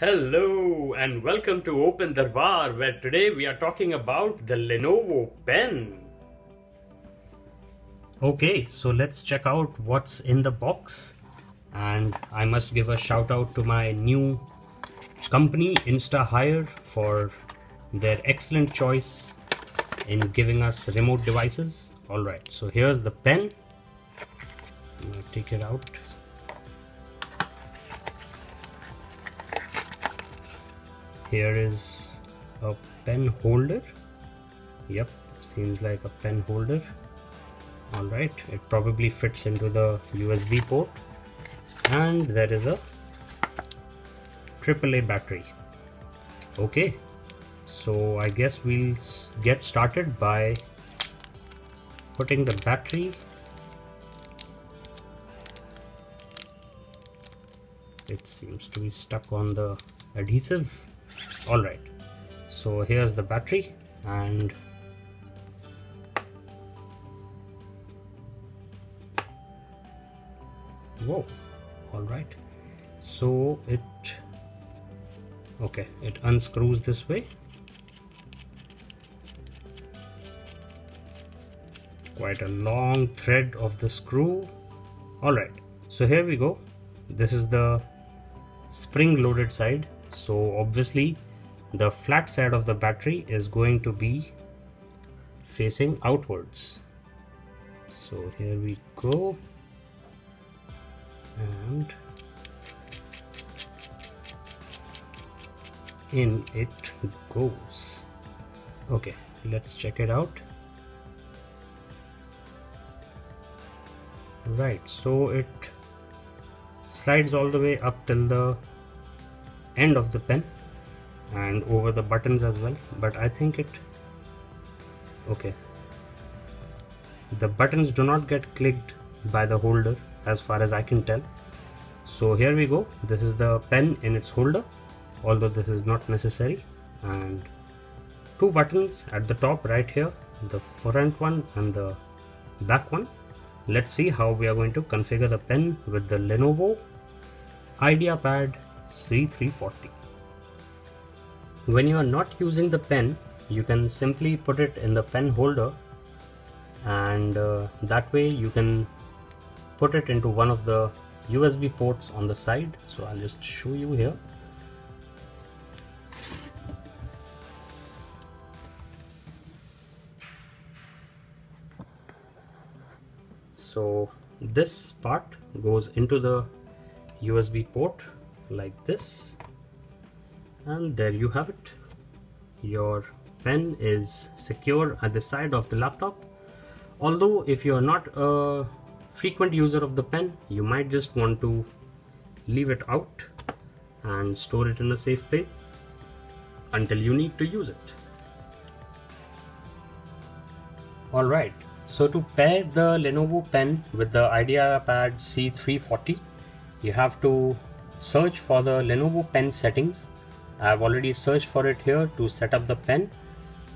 Hello and welcome to Open Darbar, where today we are talking about the Lenovo pen. Okay, so let's check out what's in the box. And I must give a shout out to my new company, InstaHire, for their excellent choice in giving us remote devices. Alright, so here's the pen. I'm going to take it out. Here is a pen holder. Yep, seems like a pen holder. Alright, it probably fits into the USB port. And there is a AAA battery. Okay, so I guess we'll get started by putting the battery. It seems to be stuck on the adhesive. Alright, so here's the battery and whoa, alright, so it unscrews this way. Quite a long thread of the screw. Alright, so here we go. This is the spring loaded side. So obviously the flat side of the battery is going to be facing outwards. So here we go, and in it goes. Okay, let's check it out. Right, so it slides all the way up till the end of the pen and over the buttons as well, but I think the buttons do not get clicked by the holder as far as I can tell. So here we go. This is the pen in its holder, although this is not necessary, and two buttons at the top right here, the front one and the back one. Let's see how we are going to configure the pen with the Lenovo IdeaPad C340. When you are not using the pen, you can simply put it in the pen holder, and that way you can put it into one of the USB ports on the side. So I'll just show you here. So this part goes into the USB port like this, and there you have it. Your pen is secure at the side of the laptop. Although if you are not a frequent user of the pen, you might just want to leave it out and store it in a safe place until you need to use it. Alright, so to pair the Lenovo pen with the IdeaPad C340, you have to search for the Lenovo pen settings. I've already searched for it here to set up the pen,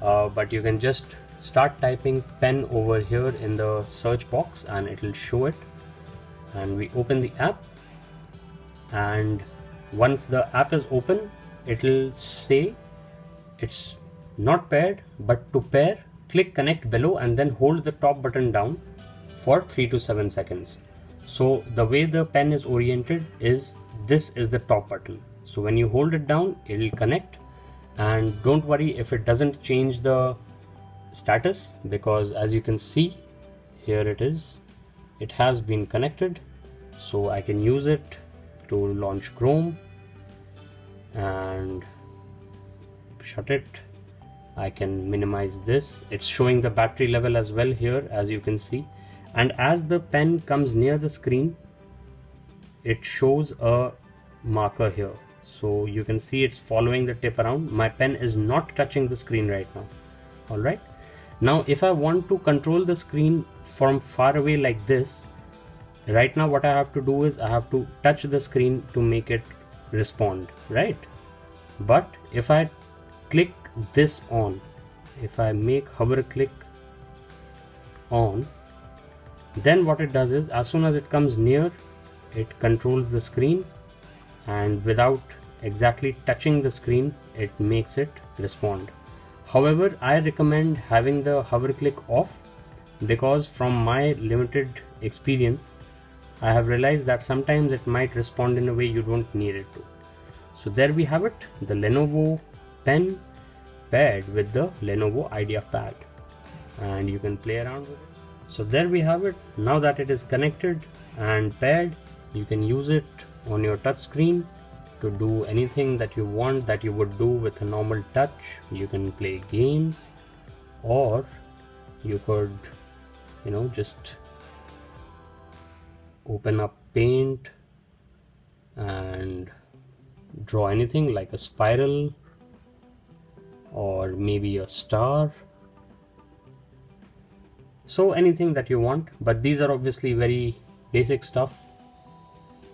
but you can just start typing pen over here in the search box and it will show it. And we open the app, and once the app is open, it will say it's not paired, but to pair, click connect below and then hold the top button down for 3 to 7 seconds. So the way the pen is oriented is this is the top button. So when you hold it down, it will connect, and don't worry if it doesn't change the status, because as you can see here it is, it has been connected. So I can use it to launch Chrome and shut it. I can minimize this. It's showing the battery level as well here, as you can see. And as the pen comes near the screen, it shows a marker here. So you can see it's following the tip around. My pen is not touching the screen right now. Alright. Now if I want to control the screen from far away like this, right now what I have to do is I have to touch the screen to make it respond, right? But if I click this on, if I make hover click on, then what it does is as soon as it comes near, it controls the screen, and without exactly touching the screen, it makes it respond. However, I recommend having the hover click off, because from my limited experience, I have realized that sometimes it might respond in a way you don't need it to. So there we have it, the Lenovo pen paired with the Lenovo IdeaPad, and you can play around with it. So there we have it. Now that it is connected and paired, you can use it on your touch screen to do anything that you want that you would do with a normal touch. You can play games, or you could, just open up Paint and draw anything like a spiral or maybe a star. So anything that you want, but these are obviously very basic stuff.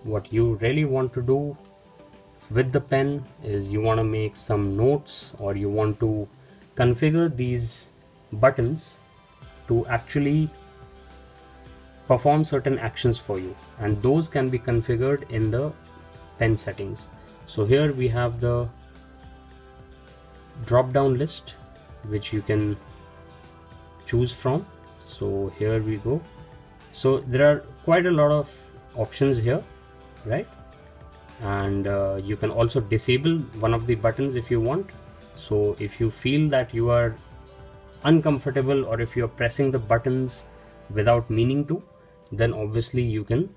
What you really want to do with the pen is you want to make some notes, or you want to configure these buttons to actually perform certain actions for you, and those can be configured in the pen settings. So here we have the drop down list which you can choose from. So here we go. So there are quite a lot of options here, right? And you can also disable one of the buttons if you want. So if you feel that you are uncomfortable, or if you're pressing the buttons without meaning to, then obviously you can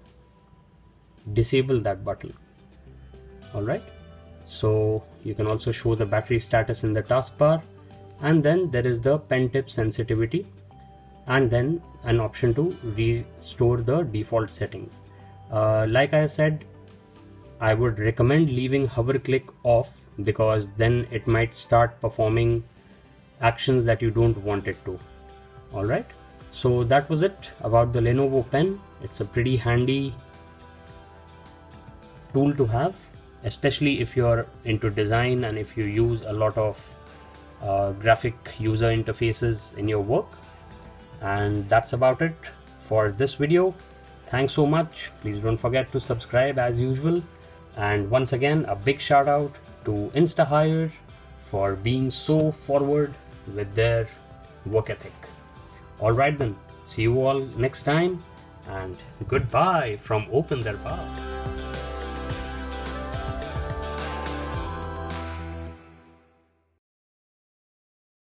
disable that button. Alright, so you can also show the battery status in the taskbar, and then there is the pen tip sensitivity, and then an option to restore the default settings. Like I said, I would recommend leaving hover click off, because then it might start performing actions that you don't want it to. Alright, so that was it about the Lenovo pen. It's a pretty handy tool to have, especially if you're into design and if you use a lot of graphic user interfaces in your work. And that's about it for this video. Thanks so much. Please don't forget to subscribe as usual. And once again, a big shout out to InstaHire for being so forward with their work ethic. Alright then, see you all next time, and goodbye from Open Their Bar.